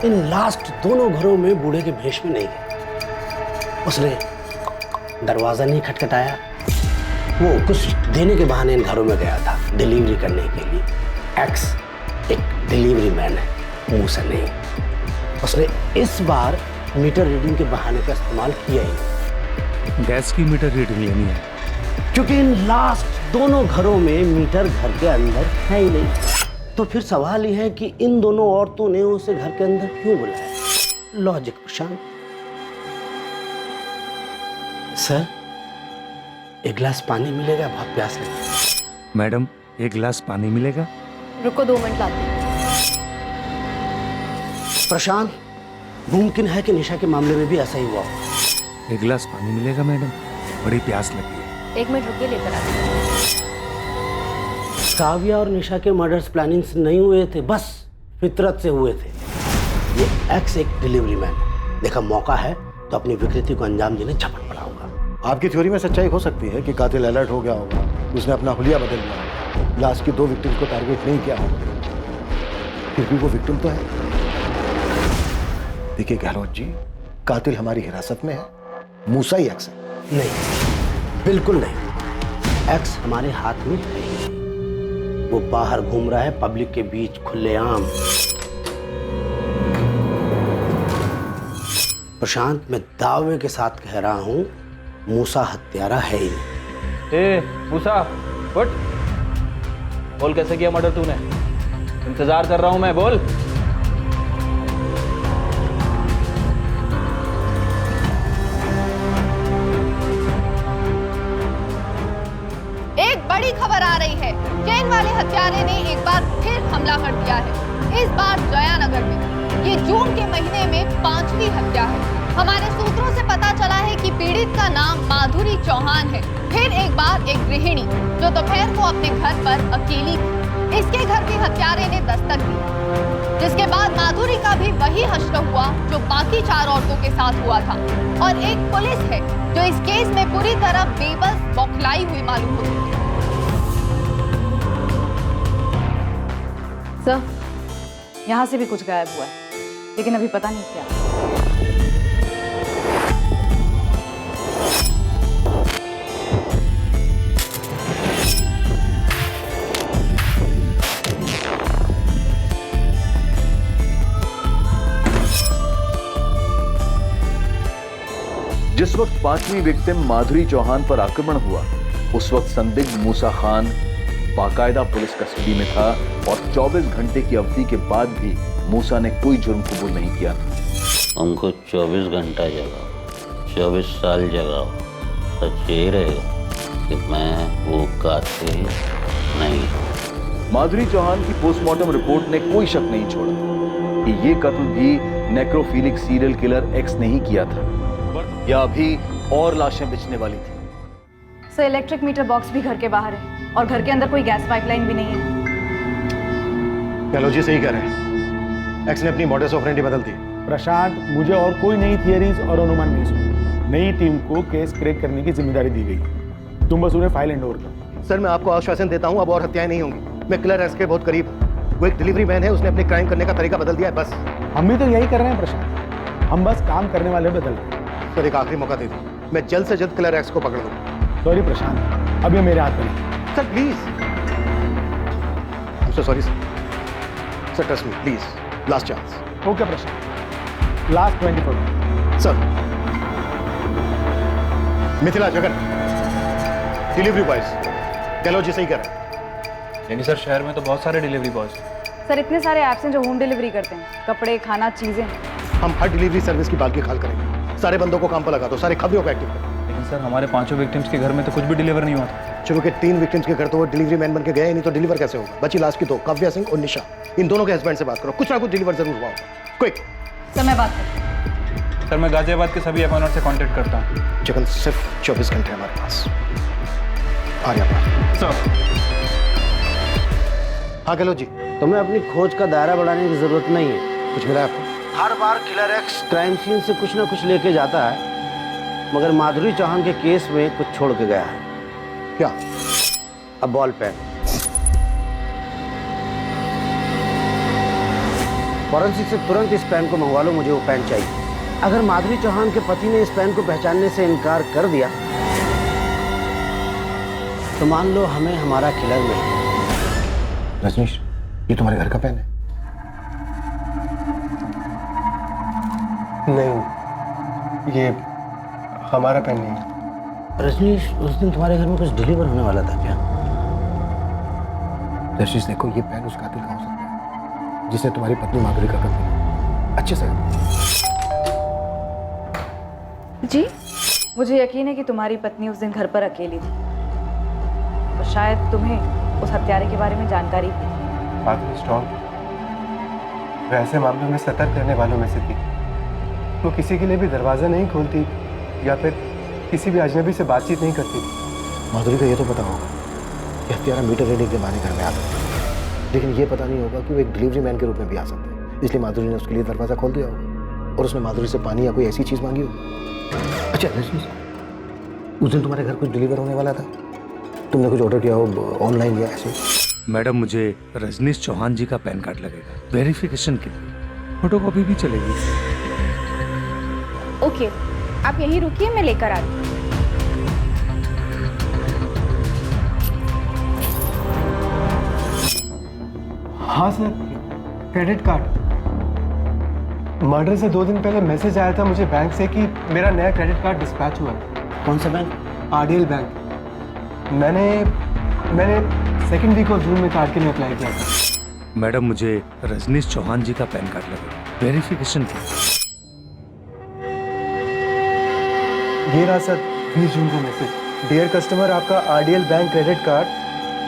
इन लास्ट दोनों घरों में बूढ़े के भेष में नहीं गया। उसने दरवाजा नहीं खटखटाया, वो कुछ देने के बहाने इन घरों में गया था, डिलीवरी करने के लिए। एक्स एक डिलीवरी मैन है, मूसा नहीं। उसने इस बार मीटर रीडिंग के बहाने का इस्तेमाल किया ही। गैस की मीटर रीडिंग लेनी है, क्योंकि इन लास्ट दोनों घरों में मीटर घर के अंदर है ही नहीं। तो फिर सवाल यह है कि इन दोनों औरतों ने उसे घर के अंदर क्यों बुलाया? लॉजिक प्रशांत। सर, एक गिलास पानी मिलेगा? बहुत प्यास लगी। मैडम एक गिलास पानी मिलेगा? रुको 2 मिनट लाती हूँ। प्रशांत, मुमकिन है कि निशा के मामले में भी ऐसा ही हुआ हो। एक गिलास पानी मिलेगा मैडम? बड़ी प्यास लगी है। 1 मिनट रुकिए, लेकर आती हूँ। काव्या और निशा के मर्डर्स प्लानिंग से नहीं हुए थे, बस फितरत से हुए थे। ये एक्स एक डिलीवरी मैन, देखा मौका है तो अपनी विकृति को अंजाम देने झपट पड़ा होगा। आपकी थ्योरी में सच्चाई हो सकती है कि कातिल अलर्ट हो गया होगा, उसने अपना हुलिया बदल लिया होगा, लास्ट की 2 विक्टिम्स को टारगेट नहीं किया होगा। फिर भी वो विक्टिम तो है। देखिए गहलोत जी, कातिल हमारी हिरासत में है, मूसा ही एक्स है। नहीं, बिल्कुल नहीं। एक्स हमारे हाथ में है ही नहीं। वो बाहर घूम रहा है पब्लिक के बीच खुलेआम। प्रशांत, मैं दावे के साथ कह रहा हूं, मूसा हत्यारा है ही नहीं। ए मूसा, उठ, बोल कैसे किया मर्डर तूने? इंतजार कर रहा हूं मैं, बोल। एक बड़ी खबर आ रही है। चैन वाले हत्यारे ने एक बार फिर हमला कर दिया है, इस बार जयानगर में। ये जून के महीने में 5वीं हत्या है। हमारे सूत्रों से पता चला है कि पीड़ित का नाम माधुरी चौहान है। फिर एक बार एक गृहिणी जो दोपहर को अपने घर पर अकेली थी, इसके घर भी हत्यारे ने दस्तक दी, जिसके बाद माधुरी का भी वही हश्र हुआ जो बाकी 4 औरतों के साथ हुआ था। और एक पुलिस है जो इस केस में पूरी तरह बेबस बौखलाई हुई मालूम होती है। सर, यहाँ से भी कुछ गायब हुआ है, लेकिन अभी पता नहीं क्या। जिस वक्त 5वीं विक्टिम माधुरी चौहान पर आक्रमण हुआ, उस वक्त संदिग्ध मूसा खान बाकायदा पुलिस कस्टडी में था और 24 घंटे की अवधि के बाद भी मूसा ने कोई जुर्म कबूल नहीं किया था। हमको 24 घंटा जगाओ, 24 साल जगाओ, सच यही रहेगा कि मैं वो कातिल नहीं हूँ। माधुरी चौहान की पोस्टमार्टम रिपोर्ट ने कोई शक नहीं छोड़ा कि ये कत्ल भी नेक्रोफिलिक सीरियल किलर एक्स ने ही किया था, या अभी और लाशें बिछने वाली थी। सर, इलेक्ट्रिक मीटर बॉक्स भी घर के बाहर है और घर के अंदर कोई गैस पाइपलाइन भी नहीं है। चलो जी सही कह रहे हैं, एक्स ने अपनी मॉडस ऑपरेंडी बदल दी। प्रशांत, मुझे और कोई नई थियरीज और अनुमान नहीं सुना। नई टीम को केस क्रैक करने की जिम्मेदारी दी गई, तुम बस उन्हें फाइल हैंड ओवर करो। सर मैं आपको आश्वासन देता हूँ, अब और हत्याएं नहीं होंगी। मैं किलर एक्स के बहुत करीब हूँ। वो एक डिलीवरी मैन है, उसने अपने क्राइम करने का तरीका बदल दिया है, बस। हम भी तो यही कर रहे हैं प्रशांत, हम बस काम करने वाले बदल रहे हैं। सर एक आखिरी मौका दे दीजिए, मैं जल्द से जल्द किलर एक्स को पकड़ लूँ। सॉरी प्रशांत, अब ये मेरे हाथ में नहीं। Sir please, I am so sorry sir. Sir trust me please, last chance. Okay Prashant, last 24। Sir Mithila, Jagan, delivery boys, Gehlot ji सही कह रहे हैं। यानी सर शहर में तो बहुत सारे डिलीवरी बॉयज। सर, इतने सारे ऐप्स हैं जो होम डिलीवरी करते हैं, कपड़े, खाना, चीजें। हम हर डिलीवरी सर्विस की बाल की खाल करेंगे। सारे बंदों को काम पर लगा दो, सारे खबरियों को एक्टिव करो। लेकिन सर हमारे 5 विक्टिम्स के घर में तो कुछ भी डिलीवर नहीं हुआ था। चलो के 3 विक्टिम्स के घर तो वो डिलीवरी मैन बन के गए, नहीं तो डिलीवर कैसे होगा? बची लास्ट की 2, काव्या सिंह और निशा। इन दोनों के हस्बैंड से बात करो, कुछ ना कुछ डिलीवर जरूर हुआ होगा। क्विक। सर मैं बात करता सर मैं गाजियाबाद के सभी अकाउंट से कांटेक्ट करता हूँ। जगन सिर्फ 24 घंटे हमारे पास। आर्या पार। सर। हाँ गहलोत जी। तुम्हें अपनी खोज का दायरा बढ़ाने की जरूरत नहीं है। कुछ मिला आपको? हर बार किलर एक्स क्राइम सीन से कुछ ना कुछ लेके जाता है, मगर माधुरी चौहान के केस में कुछ छोड़ के गया है। क्या? अब बॉल पेन। फॉरेंसिक से तुरंत इस पेन को मंगवा लो, मुझे वो पेन चाहिए। अगर माधुरी चौहान के पति ने इस पेन को पहचानने से इनकार कर दिया तो मान लो हमें हमारा किलर मिल गया। रजनीश, ये तुम्हारे घर का पेन है? नहीं, ये हमारा पेन नहीं है। रजनीश, उस दिन तुम्हारे घर में कुछ डिलीवर होने वाला था क्या? रजनीश देखो, ये पेन उस कातिल का हो सकता है जिसने तुम्हारी पत्नी माधुरी का कत्ल किया। अच्छे से जी, मुझे यकीन है कि तुम्हारी पत्नी उस दिन घर पर अकेली थी और शायद तुम्हें उस हत्यारे के बारे में जानकारी थी। माधुरी स्ट्रॉन्ग, वह ऐसे मामलों में सतर्क रहने वालों में से थी। वो किसी के लिए भी दरवाज़ा नहीं खोलती या फिर किसी भी अजनबी से बातचीत नहीं करती। माधुरी को ये तो पता होगा कि हत्यारा मीटर रीडिंग के बहाने घर में आ सकता है, लेकिन ये पता नहीं होगा कि वो एक डिलीवरी मैन के रूप में भी आ सकता है। इसलिए माधुरी ने उसके लिए दरवाज़ा खोल दिया होगा और उसने माधुरी से पानी या कोई ऐसी चीज़ मांगी होगी। अच्छा रजनीश, उस दिन तुम्हारे घर कुछ डिलीवर होने वाला था, तुमने कुछ ऑर्डर किया हो ऑनलाइन या ऐसे? मैडम, मुझे रजनीश चौहान जी का पैन कार्ड लगेगा वेरिफिकेशन के लिए। फोटोकॉपी भी चलेगी। ओके, आप यहीं रुकिए, मैं लेकर आती हूँ। हाँ सर, क्रेडिट कार्ड। मर्डर से 2 दिन पहले मैसेज आया था मुझे बैंक से कि मेरा नया क्रेडिट कार्ड डिस्पैच हुआ। कौन सा बैंक? आरडीएल बैंक। मैंने सेकेंड वीक ऑफ जून में कार्ड के लिए अप्लाई किया था। मैडम, मुझे रजनीश चौहान जी का पैन कार्ड लगेगा वेरिफिकेशन के लिए। ये रहा सर 20 जून का मैसेज। डियर कस्टमर, आपका RDL bank credit card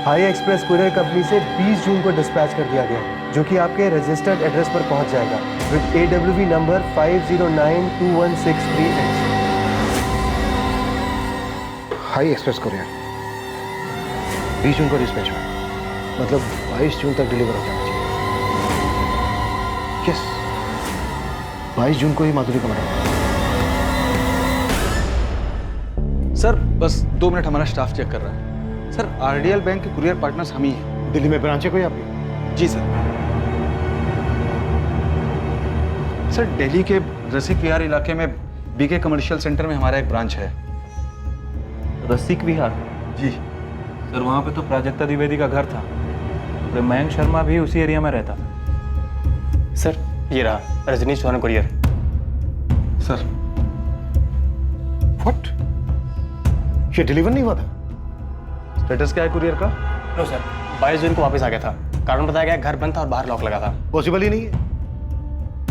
high express courier company से 20 जून को डिस्पैच कर दिया गया, जो कि आपके रजिस्टर्ड एड्रेस पर पहुंच जाएगा with AWV number 50921638। High express courier 20 जून को डिस्पैच हुआ, मतलब 22 जून तक डिलीवर हो जाना चाहिए। यस, 22 जून को ही माधुरी का मर्डर। सर बस 2 मिनट, हमारा स्टाफ चेक कर रहा है। सर आरडीएल बैंक के कुरियर पार्टनर्स हम ही हैं। दिल्ली में ब्रांच है कोई आपकी? जी सर। सर दिल्ली के रसिक विहार इलाके में बीके कमर्शियल सेंटर में हमारा एक ब्रांच है। रसिक विहार? जी सर, वहाँ पे तो प्राजक्ता द्विवेदी का घर था और मयंक शर्मा भी उसी एरिया में रहता था। सर ये रहा Rajneesh Chauhan courier. Sir what? ये डिलीवर नहीं हुआ था? स्टेटस क्या है कुरियर का? नो सर, 22 जून को वापस आ गया था। कारण बताया गया घर बंद था और बाहर लॉक लगा था। पॉसिबल ही नहीं है।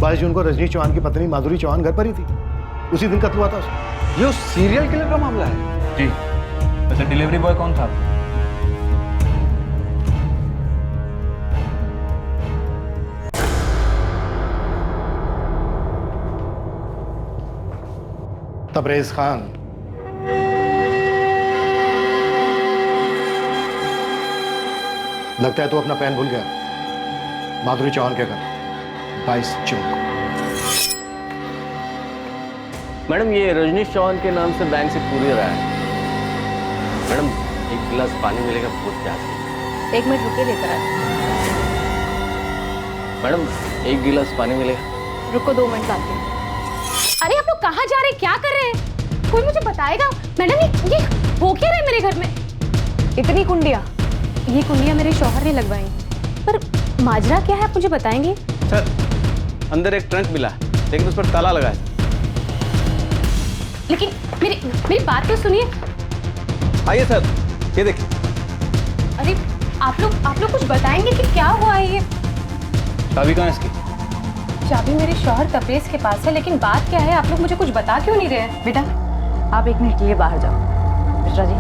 22 जून को रजनीश चौहान की पत्नी माधुरी चौहान घर पर ही थी। उसी दिन कत्ल हुआ था उसका। ये उस सीरियल किलर का मामला है? जी। वैसे डिलीवरी बॉय कौन था? तबरेज खान। लगता है तू अपना पेन भूल गया। माधुरी चौहान के घर 22 जून को। मैडम, ये रजनीश चौहान के नाम से बैंक से कुरियर आया है। मैडम, एक गिलास पानी मिलेगा, बहुत प्यास है। 1 मिनट रुकिए, लेकर आए। मैडम, एक गिलास पानी मिलेगा। रुको, 2 मिनट लाती हूँ। अरे आप लोग कहाँ जा रहे हैं, क्या कर रहे हैं? कोई मुझे बताएगा? मैडम ये हो क्या रहा है मेरे घर में? इतनी कुंडियाँ? ये कुंडियाँ मेरे शौहर ने लगवाई, पर माजरा क्या है आप मुझे बताएंगे? सर, अंदर एक ट्रंक मिला है, लेकिन उस पर ताला लगा है। लेकिन मेरी बात तो सुनिए। आइए सर, ये देखिए। अरे आप लोग कुछ बताएंगे कि क्या हुआ है ये? चाबी कहाँ है इसकी? चाबी मेरे शौहर तबरेज के पास है, लेकिन बात क्या है? आप लोग मुझे कुछ बता क्यों नहीं रहे? बेटा, आप 1 मिनट के लिए बाहर जाओ। मिश्रा जी।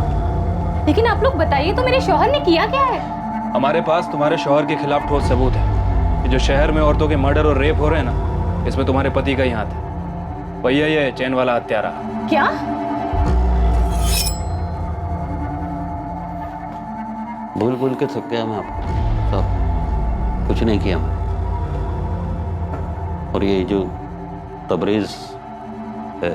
लेकिन आप लोग बताइए तो, मेरे शौहर ने किया क्या है? हमारे पास तुम्हारे शौहर के खिलाफ ठोस सबूत है कि जो शहर में औरतों के मर्डर और रेप हो रहे हैं ना, इसमें तुम्हारे पति का ही हाथ है। भैया ये चैन वाला हत्यारा। क्या? भूल के थक गया मैं आपको सब, कुछ नहीं किया मैं। और ये जो तबरेज है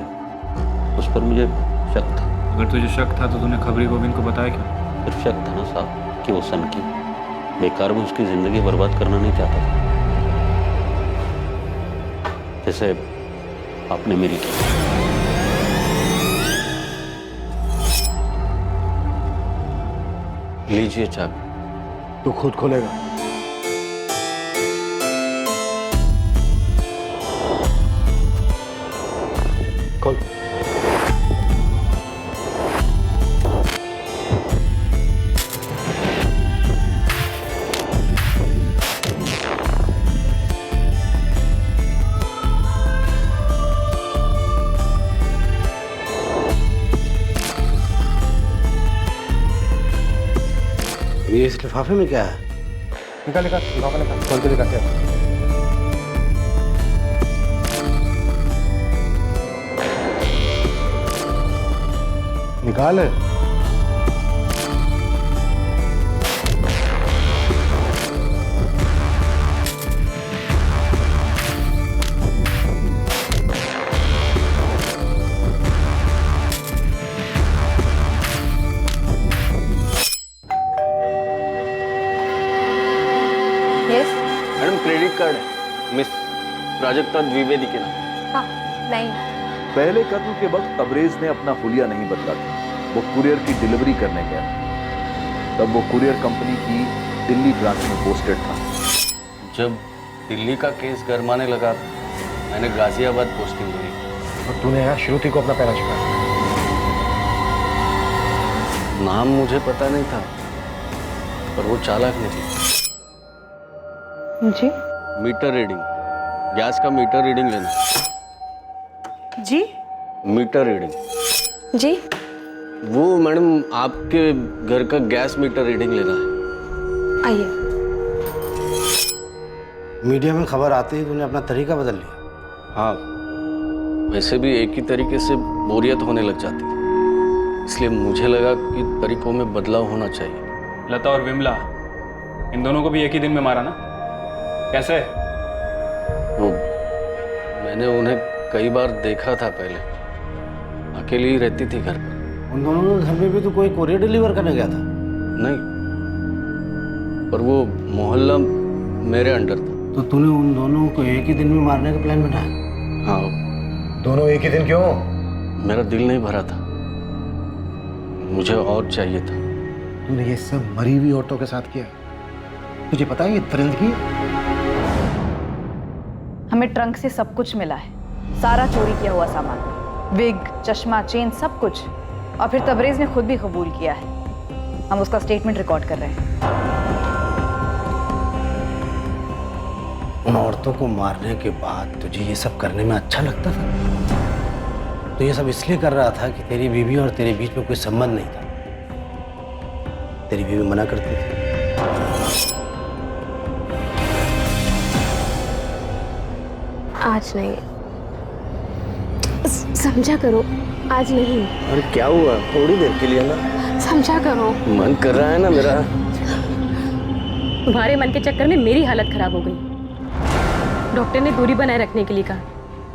उस पर मुझे शक था। अगर तुझे शक था तो तूने खबरी गोविंद को बताया क्यों? सिर्फ शक था ना साहब कि वो सन की बेकार में उसकी जिंदगी बर्बाद करना नहीं चाहता था, जैसे आपने मेरी की। लीजिए चाबी। तू खुद खोलेगा? खोल। ये इस लिफाफे में क्या है? निकाल लिफाफा निकाल, खोल के दिखाते हैं। निकाल। मैडम, क्रेडिट कार्ड है, मिस प्राजक्ता द्विवेदी के नाम। हाँ, नहीं। पहले कत्ल के वक्त तबरेज ने अपना हुलिया नहीं बदला था। वो कुरियर की डिलीवरी करने गया था। तब वो कुरियर कंपनी की दिल्ली ब्रांच में पोस्टेड था। जब दिल्ली का केस गरमाने लगा, मैंने गाजियाबाद पोस्टिंग ली। और तूने यहाँ श्रुति को अपना पैरा छिपाया। नाम मुझे पता नहीं था, पर वो चालाक निकली। जी? मीटर रीडिंग, गैस का मीटर रीडिंग लेना। जी? Meter reading. जी? वो मैडम, आपके घर का गैस मीटर रीडिंग लेना है। आइए। मीडिया में खबर आते ही तूने अपना तरीका बदल लिया। हाँ, वैसे भी एक ही तरीके से बोरियत होने लग जाती है, इसलिए मुझे लगा कि तरीकों में बदलाव होना चाहिए। लता और विमला, इन दोनों को भी एक ही दिन में मारा ना? कैसे? वो मैंने उन्हें कई बार देखा था पहले, अकेली ही रहती थी घर पर। उन दोनों के घर में भी तो कोई कुरियर डिलीवर करने गया था? नहीं, पर वो मोहल्ला मेरे अंडर था। तो तूने उन दोनों को एक ही दिन में मारने का प्लान बनाया? हाँ। दोनों एक ही दिन क्यों? मेरा दिल नहीं भरा था, मुझे और चाहिए था। तूने ये सब मरी हुई औरतों के साथ किया? तुझे पता है ये दरिंदगी? हमें ट्रंक से सब कुछ मिला है, सारा चोरी किया हुआ सामान, विग, चश्मा, चेन, सब कुछ। और फिर तबरेज ने खुद भी कबूल किया है। हम उसका स्टेटमेंट रिकॉर्ड कर रहे हैं। उन औरतों को मारने के बाद तुझे ये सब करने में अच्छा लगता था? तो ये सब इसलिए कर रहा था कि तेरी बीवी और तेरे बीच में कोई संबंध नहीं था। तेरी बीवी मना करती थी। आज नहीं, समझा करो, आज नहीं। अरे क्या हुआ? थोड़ी देर के लिए ना। समझा करो। मन कर रहा है ना मेरा। तुम्हारे मन के चक्कर में मेरी हालत खराब हो गई। डॉक्टर ने दूरी बनाए रखने के लिए कहा।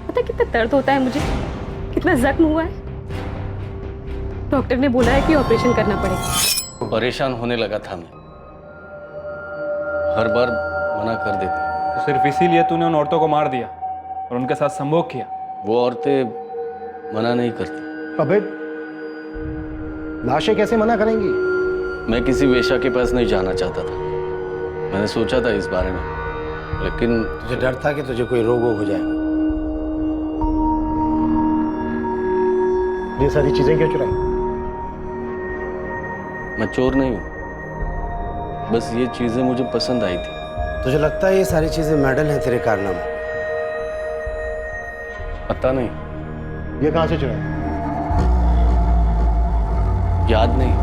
पता कितना दर्द होता है मुझे, कितना जख्म हुआ है। डॉक्टर ने बोला है कि ऑपरेशन करना पड़ेगा। परेशान होने लगा था मैं, हर बार मना कर देती। तो सिर्फ इसीलिए तूने उन औरतों को मार दिया और उनके साथ संभोग किया? वो औरतें मना नहीं करती। अबे लाशें कैसे मना करेंगी? मैं किसी वेश्या के पास नहीं जाना चाहता था। मैंने सोचा था इस बारे में, लेकिन तुझे डर था कि तुझे कोई रोग हो जाएगा। ये सारी चीजें क्यों चुराई? मैं चोर नहीं हूं, बस ये चीजें मुझे पसंद आई थी। तुझे लगता है ये सारी चीजें मेडल हैं तेरे कारनामे? पता नहीं। ये कहां से चुराई? याद नहीं।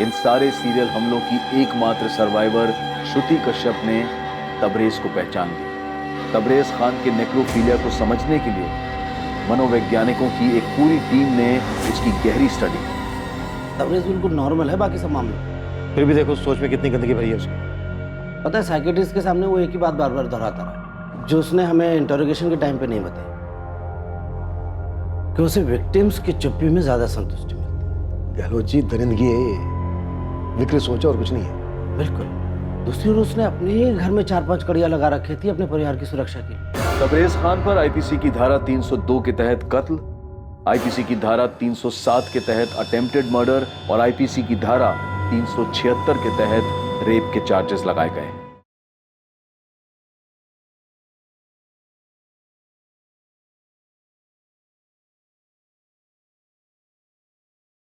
इन सारे सीरियल हमलों की एकमात्र सर्वाइवर श्रुति कश्यप ने तबरेज को पहचान ली। तबरेज खान के नेक्रोफीलिया को समझने के लिए मनोवैज्ञानिकों की एक पूरी टीम ने उसकी गहरी स्टडी की। तबरेज बिल्कुल नॉर्मल है बाकी सब मामलों। फिर भी देखो सोच में कितनी गंदगी भरी है उसकी। पता है साइकियाट्रिस्ट के सामने वो एक ही बात बार बार दोहराता रहा, जो उसने हमें इंटरोगेशन के टाइम पे नहीं बताई, कि उसे विक्टिम्स की चुप्पी में ज्यादा संतुष्टि मिलती। गहलोत जी, दरिंदगी है ये, विकृत सोचा और कुछ नहीं है। बिल्कुल। दूसरी ओर उसने अपने ही घर में 4-5 कड़ियां लगा रखी थी अपने परिवार की सुरक्षा के लिए। तबरेज खान पर आईपीसी की धारा 302 के तहत कत्ल, आईपीसी की धारा 307 के तहत अटेम्प्टेड मर्डर और आईपीसी की धारा 376 के तहत रेप के चार्जेस लगाए गए।